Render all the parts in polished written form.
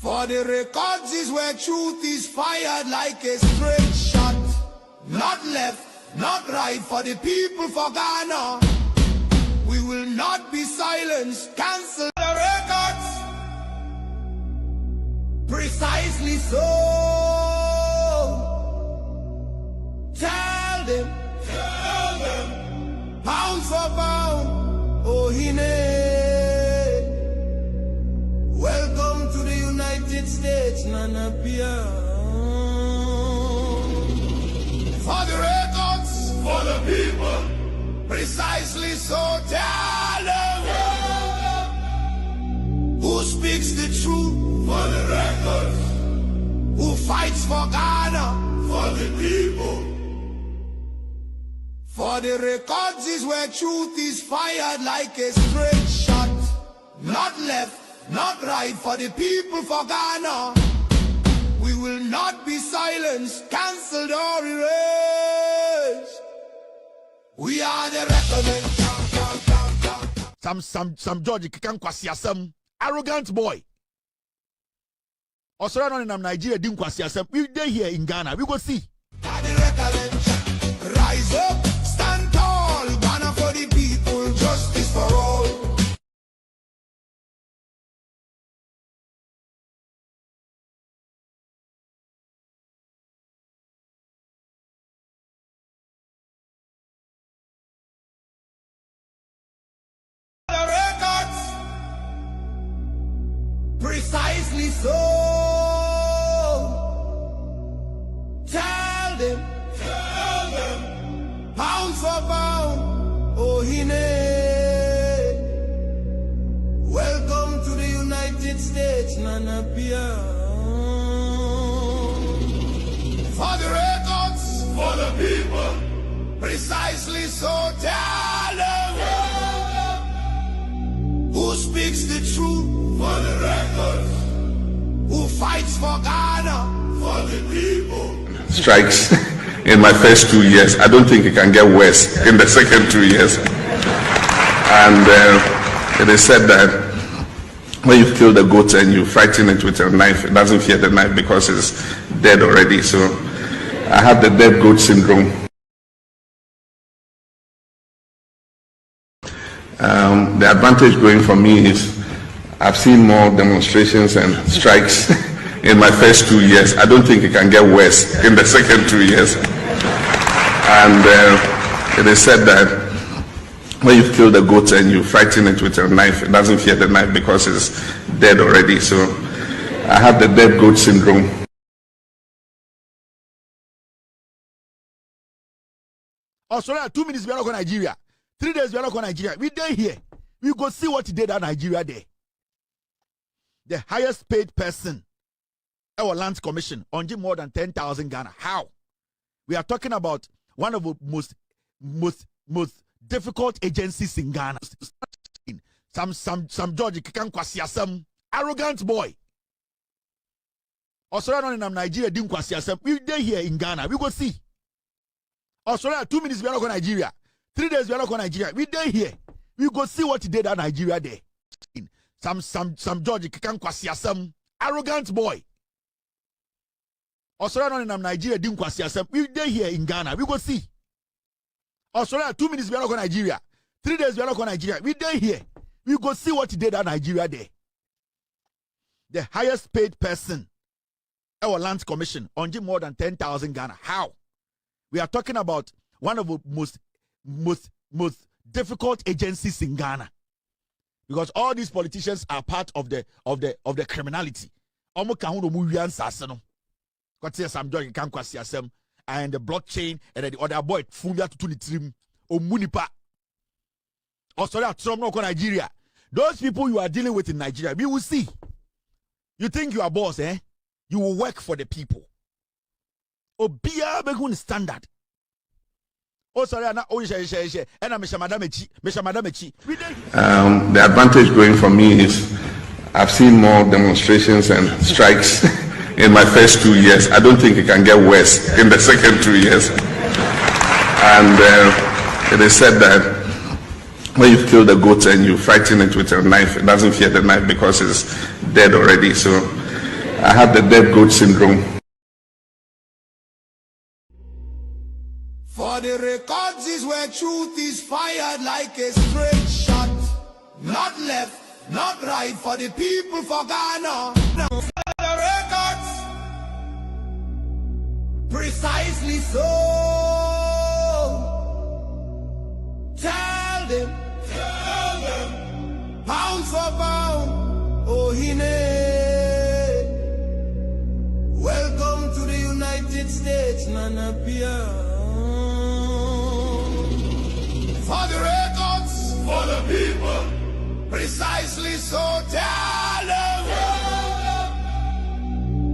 For the records is where truth is fired like a straight shot. Not left, not right, for the people for Ghana. We will not be silenced. Cancel the records. Precisely so. Tell them, pound for pound, oh welcome to the United States, Nana Pia. For the records, for the people, precisely so. Tell them who speaks the truth, for the records, who fights for Ghana, for the people. For the records is where truth is fired like a straight shot. Not left, not right, for the people for Ghana. We will not be silenced, cancelled or erased. We are the recommend. Some George Nkansah, arrogant boy. Also in Nigeria, Nkansah. We dey here in Ghana. We go see. Rise up, stand tall. Ghana for the people, justice for all. Precisely so. Tell them, pound for pound, oh welcome to the United States, Nana Pia. For the records, for the people, precisely so. Tell them who speaks the truth, for the record, who fights for Ghana, for the people. Strikes in my first 2 years. I don't think it can get worse in the second 2 years. And it is said that when you kill the goat and you frighten it with a knife, it doesn't fear the knife because it's dead already. So I have the dead goat syndrome. The advantage going for me is I've seen more demonstrations and strikes in my first 2 years. I don't think it can get worse in the second 2 years. And it is said that when you kill the goat and you frighten it with a knife, it doesn't fear the knife because it's dead already. So I have the dead goat syndrome. Australia, 2 minutes we are not going to Nigeria. 3 days we are not going to Nigeria. We dey here. We go see what he did at Nigeria there. The highest paid person, our land commission, on more than 10,000 Ghana. How? We are talking about one of the most difficult agencies in Ghana. Some George Nkansah, arrogant boy. Also in Nigeria, Nkansah. We dey here in Ghana. We go see. Australia, 2 minutes we are not going to Nigeria. 3 days we are not going to Nigeria. We dey here. We go see what he did at Nigeria there. Some George Nkansah, arrogant boy. Also in Nigeria, Nkansah. We dey here in Ghana. We go see. Australia, 2 minutes we are not going to Nigeria. 3 days we are not going to Nigeria. We dey here. We go see what he did at Nigeria there. The highest paid person, our land commission, on more than 10,000 Ghana. How? We are talking about one of the most difficult agencies in Ghana, because all these politicians are part of the criminality. Some Nkansah and the blockchain and the other boy Fumbia to the trim or Munipa. Also that Nigeria. Those people you are dealing with in Nigeria, we will see. You think you are boss, eh? You will work for the people. Obia begun standard. Oh, sorry, and the advantage going for me is I've seen more demonstrations and strikes in my first 2 years. I don't think it can get worse in the second 2 years. And it is said that when you kill the goat and you frighten it with a knife, it doesn't fear the knife because it's dead already. So I have the dead goat syndrome. For the records is where truth is fired like a straight shot. Not left, not right for the people for Ghana. For the records, precisely so. Tell them, pound for pound, oh welcome to the United States, Nanapia. For the records, for the people, precisely so. Tell them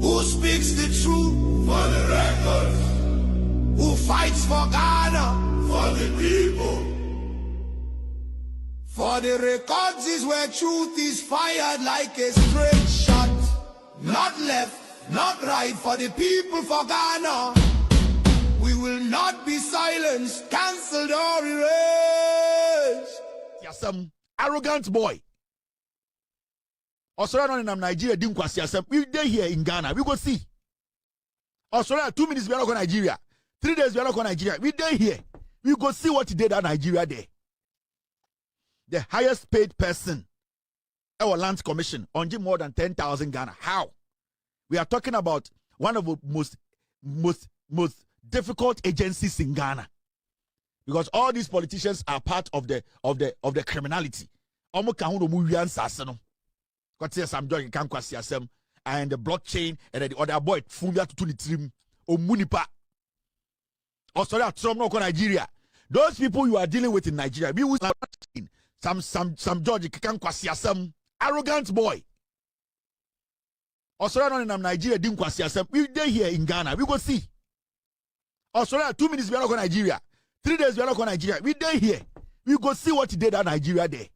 who speaks the truth. For the records, who fights for Ghana. For the people. For the records is where truth is fired like a straight shot. Not left, not right for the people for Ghana. We will not be silenced, cancelled or erased. Yes, some arrogant boy. Australia in Nigeria didn't quite see. We day here in Ghana. We go see. Australia 2 minutes we are not going Nigeria. 3 days we are not going Nigeria. We day here. We go see what he did at Nigeria there. The highest paid person, our land commission, on more than 10,000 Ghana. How? We are talking about one of the most difficult agencies in Ghana, because all these politicians are part of the criminality. And the blockchain and the other boy Fumbia to the trim or Munipa. Australia, Nigeria. Those people you are dealing with in Nigeria, we will some George some arrogant boy. Australia in Nigeria didn't quite see. We day here in Ghana. We go see. Australia 2 minutes we are not going Nigeria. 3 days we are not going Nigeria. We day here. We go see what he did at Nigeria there.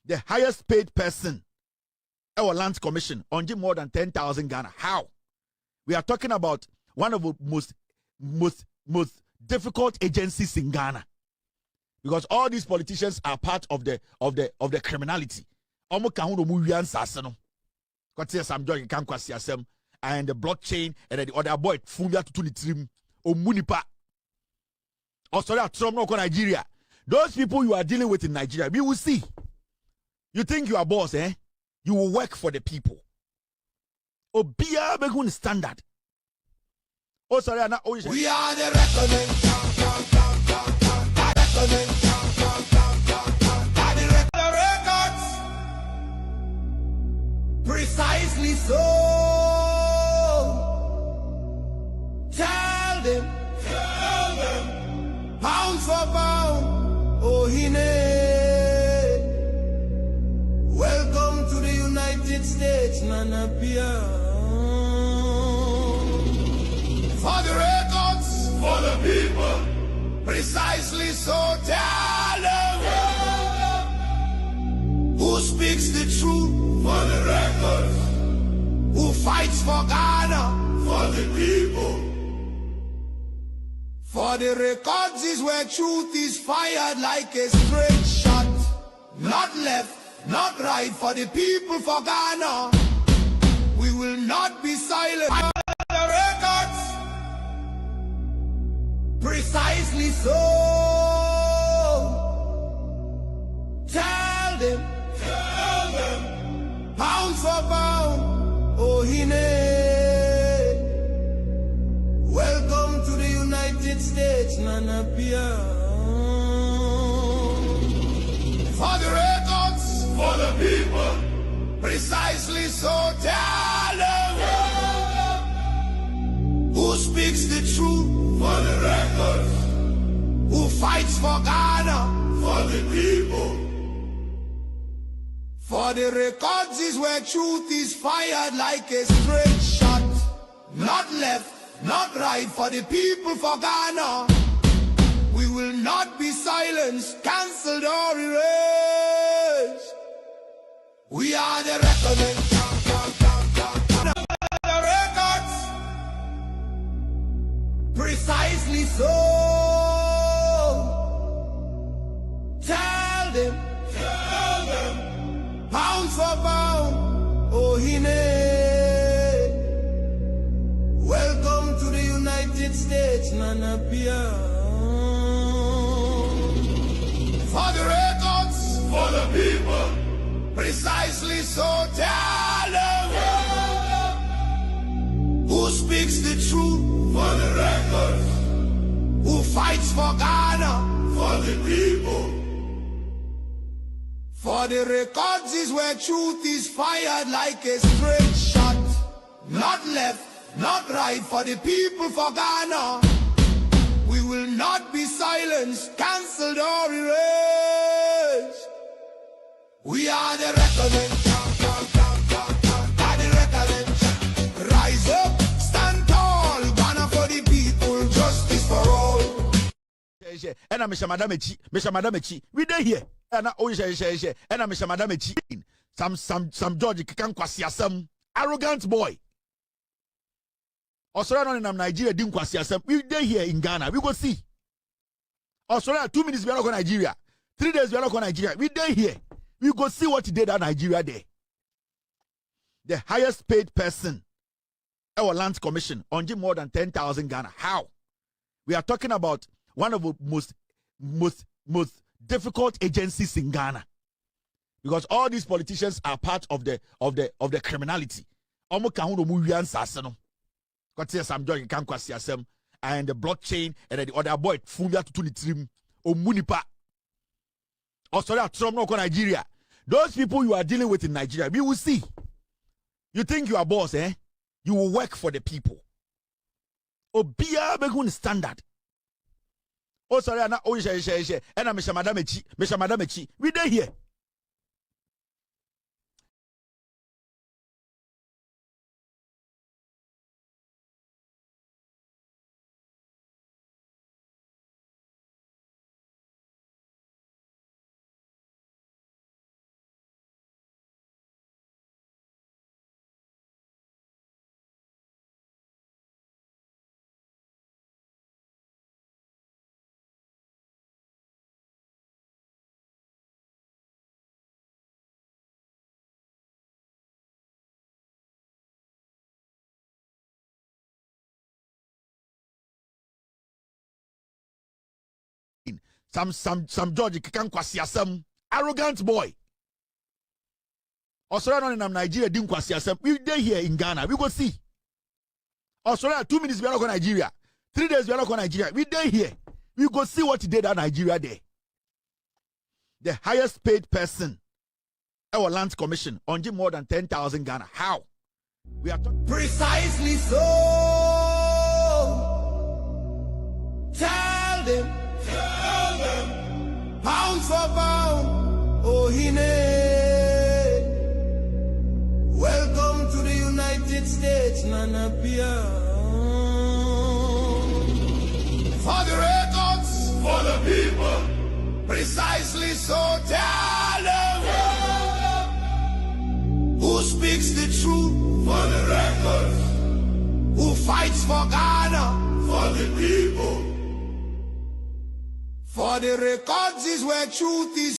The highest paid person, our land commission, on more than 10,000 Ghana. How? We are talking about one of the most difficult agencies in Ghana, because all these politicians are part of the criminality. And the blockchain and the other boy Fumbia to the trim or Munipa. Australia, Nigeria. Those people you are dealing with in Nigeria, we will see. You think you are boss, eh? You will work for the people. Obia begun standard. Oh, sorry, we are the reckoning. The records, precisely so. Tell them, pound for pound, oh welcome to the United States, Nanapia. For the records, for the people, precisely so. Tell them who speaks the truth. For the records, who fights for Ghana. For the people. For the records is where truth is fired like a straight shot. Not left, not right for the people for Ghana. We will not be silent. The records, precisely so. Tell them, pound for pound, oh welcome to the United States, Nanapia. For the records, for the people, precisely so. Tell them who speaks the truth. For the records, who fights for Ghana. For the people. For the records is where truth is fired like a straight shot. Not left, not right for the people for Ghana. We will not be silenced, cancelled or erased. We are the reckoning. The records, precisely so. Tell them, pound for pound, oh States, Nana Pia. For the records, for the people, precisely so. Tell them who speaks the truth for the records, who fights for Ghana for the people. For the records is where truth is fired like a straight shot, not left, not right, for the people for Ghana. We will not be silenced, cancelled or erased. We are the reckoning, are the reckoning. Rise up, stand tall, Ghana for the people, justice for all. And I'm Mr. Madame Echi, we dey here. And I always say, and I'm Mr. Madame Echi. Some George Nkansah asem, arrogant boy. Australia in Nigeria didn't kwasi. We dey here in Ghana. We go see. Australia 2 minutes we are not Nigeria. 3 days we are not Nigeria. We dey here. We go see what he did at Nigeria there. The highest paid person, our land commission, on more than 10,000 Ghana. How? We are talking about one of the most difficult agencies in Ghana, because all these politicians are part of the criminality. And the blockchain and the other boy Fumbia to trim or Munipa. Australia, Trump, Nigeria. Those people you are dealing with in Nigeria, we will see. You think you are boss, eh? You will work for the people. Obia begun standard. Oh, sorry, and I'm Mr. Madame Echi. We dey here. Some George Nkansah asem, arrogant boy. Australia in Nigeria didn't kwasi. We dey here in Ghana. We go see. Australia 2 minutes we are not Nigeria. 3 days we are not Nigeria. We dey here. We go see what he did at Nigeria there. The highest paid person, our land commission, on more than 10,000 Ghana. How? We are precisely so. Tell them. Pound for pound, oh Hine. Welcome to the United States, Nana Pia. For the records, for the people, precisely so. Tell them who speaks the truth for the records, who fights for Ghana for the people. For the records is where truth is